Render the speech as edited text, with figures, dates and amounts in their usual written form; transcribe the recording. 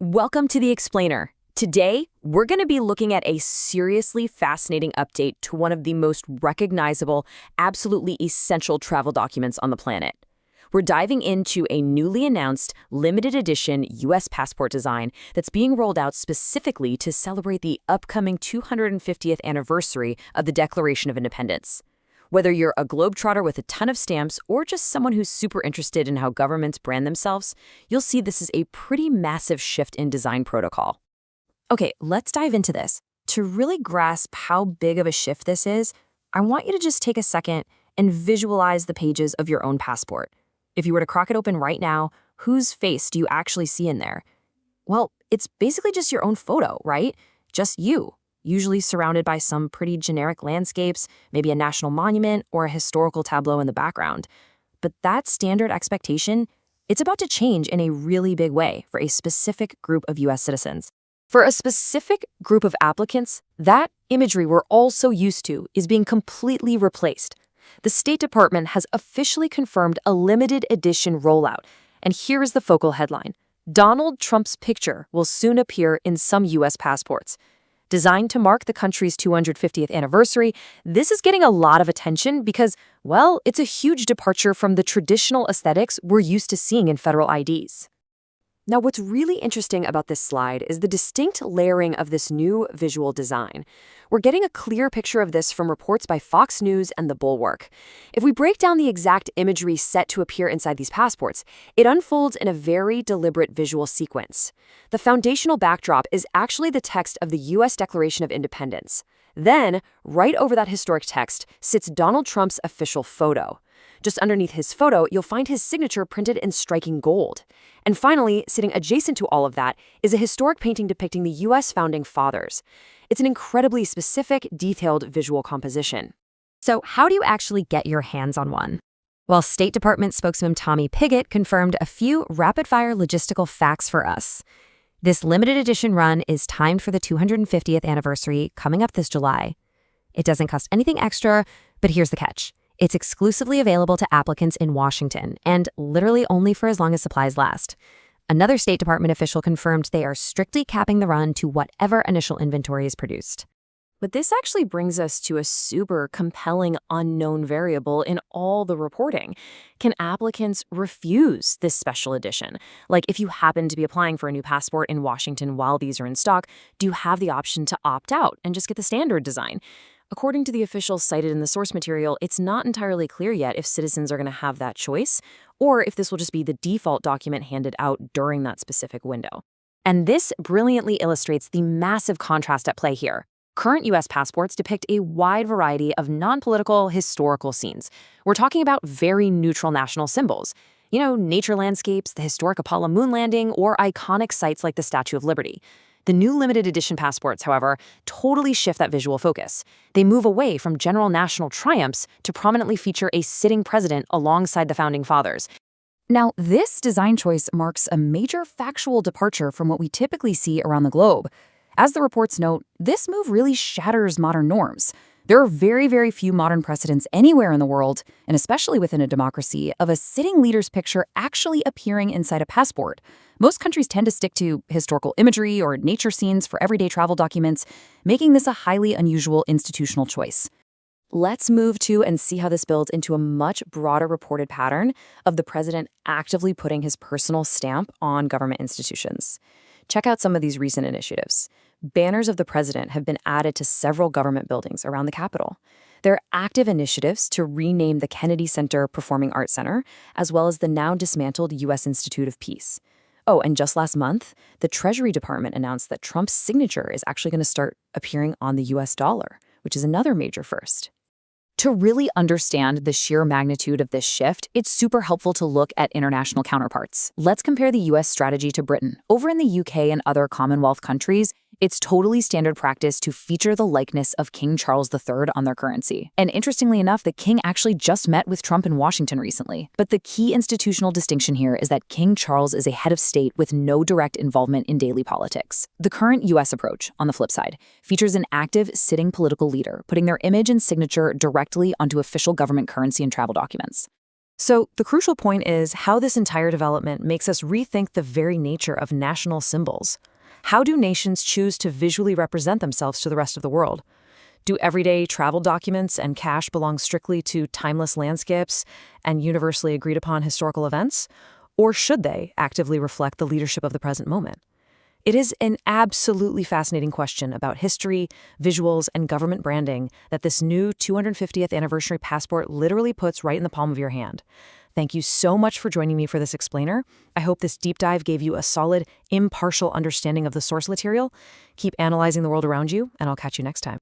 Welcome to The Explainer. Today, we're going to be looking at a seriously fascinating update to one of the most recognizable, absolutely essential travel documents on the planet. We're diving into a newly announced limited edition U.S. passport design that's being rolled out specifically to celebrate the upcoming 250th anniversary of the Declaration of Independence. Whether you're a globetrotter with a ton of stamps or just someone who's super interested in how governments brand themselves, you'll see this is a pretty massive shift in design protocol. Okay, let's dive into this. To really grasp how big of a shift this is, I want you to just take a second and visualize the pages of your own passport. If you were to crack it open right now, whose face do you actually see in there? Well, it's basically just your own photo, right? Just you, usually surrounded by some pretty generic landscapes, maybe a national monument or a historical tableau in the background. But that standard expectation, it's about to change in a really big way for a specific group of U.S. citizens. For a specific group of applicants, that imagery we're all so used to is being completely replaced. The State Department has officially confirmed a limited edition rollout, and here is the focal headline. Donald Trump's picture will soon appear in some U.S. passports. Designed to mark the country's 250th anniversary, this is getting a lot of attention because, well, it's a huge departure from the traditional aesthetics we're used to seeing in federal IDs. Now, what's really interesting about this slide is the distinct layering of this new visual design. We're getting a clear picture of this from reports by Fox News and The Bulwark. If we break down the exact imagery set to appear inside these passports, it unfolds in a very deliberate visual sequence. The foundational backdrop is actually the text of the U.S. Declaration of Independence. Then, right over that historic text, sits Donald Trump's official photo. Just underneath his photo, you'll find his signature printed in striking gold. And finally, sitting adjacent to all of that is a historic painting depicting the U.S. Founding Fathers. It's an incredibly specific, detailed visual composition. So how do you actually get your hands on one? Well, State Department spokesman Tommy Pigott confirmed a few rapid-fire logistical facts for us. This limited edition run is timed for the 250th anniversary coming up this July. It doesn't cost anything extra, but here's the catch. It's exclusively available to applicants in Washington, and literally only for as long as supplies last. Another State Department official confirmed they are strictly capping the run to whatever initial inventory is produced. But this actually brings us to a super compelling unknown variable in all the reporting. Can applicants refuse this special edition? Like, if you happen to be applying for a new passport in Washington while these are in stock, do you have the option to opt out and just get the standard design? According to the officials cited in the source material, it's not entirely clear yet if citizens are going to have that choice, or if this will just be the default document handed out during that specific window. And this brilliantly illustrates the massive contrast at play here. Current U.S. passports depict a wide variety of non-political historical scenes. We're talking about very neutral national symbols. Nature landscapes, the historic Apollo moon landing, or iconic sites like the Statue of Liberty. The new limited edition passports, however, totally shift that visual focus. They move away from general national triumphs to prominently feature a sitting president alongside the Founding Fathers. Now, this design choice marks a major factual departure from what we typically see around the globe. As the reports note, this move really shatters modern norms. There are very, very few modern precedents anywhere in the world, and especially within a democracy, of a sitting leader's picture actually appearing inside a passport. Most countries tend to stick to historical imagery or nature scenes for everyday travel documents, making this a highly unusual institutional choice. Let's move to and see how this builds into a much broader reported pattern of the president actively putting his personal stamp on government institutions. Check out some of these recent initiatives. Banners of the president have been added to several government buildings around the Capitol. There are active initiatives to rename the Kennedy Center Performing Arts Center, as well as the now dismantled U.S. Institute of Peace. Oh, and just last month, the Treasury Department announced that Trump's signature is actually going to start appearing on the U.S. dollar, which is another major first. To really understand the sheer magnitude of this shift, it's super helpful to look at international counterparts. Let's compare the U.S. strategy to Britain. Over in the U.K. and other Commonwealth countries, it's totally standard practice to feature the likeness of King Charles III on their currency. And interestingly enough, the king actually just met with Trump in Washington recently. But the key institutional distinction here is that King Charles is a head of state with no direct involvement in daily politics. The current U.S. approach, on the flip side, features an active, sitting political leader, putting their image and signature directly onto official government currency and travel documents. So the crucial point is how this entire development makes us rethink the very nature of national symbols. How do nations choose to visually represent themselves to the rest of the world? Do everyday travel documents and cash belong strictly to timeless landscapes and universally agreed upon historical events? Or should they actively reflect the leadership of the present moment? It is an absolutely fascinating question about history, visuals, and government branding that this new 250th anniversary passport literally puts right in the palm of your hand. Thank you so much for joining me for this explainer. I hope this deep dive gave you a solid, impartial understanding of the source material. Keep analyzing the world around you, and I'll catch you next time.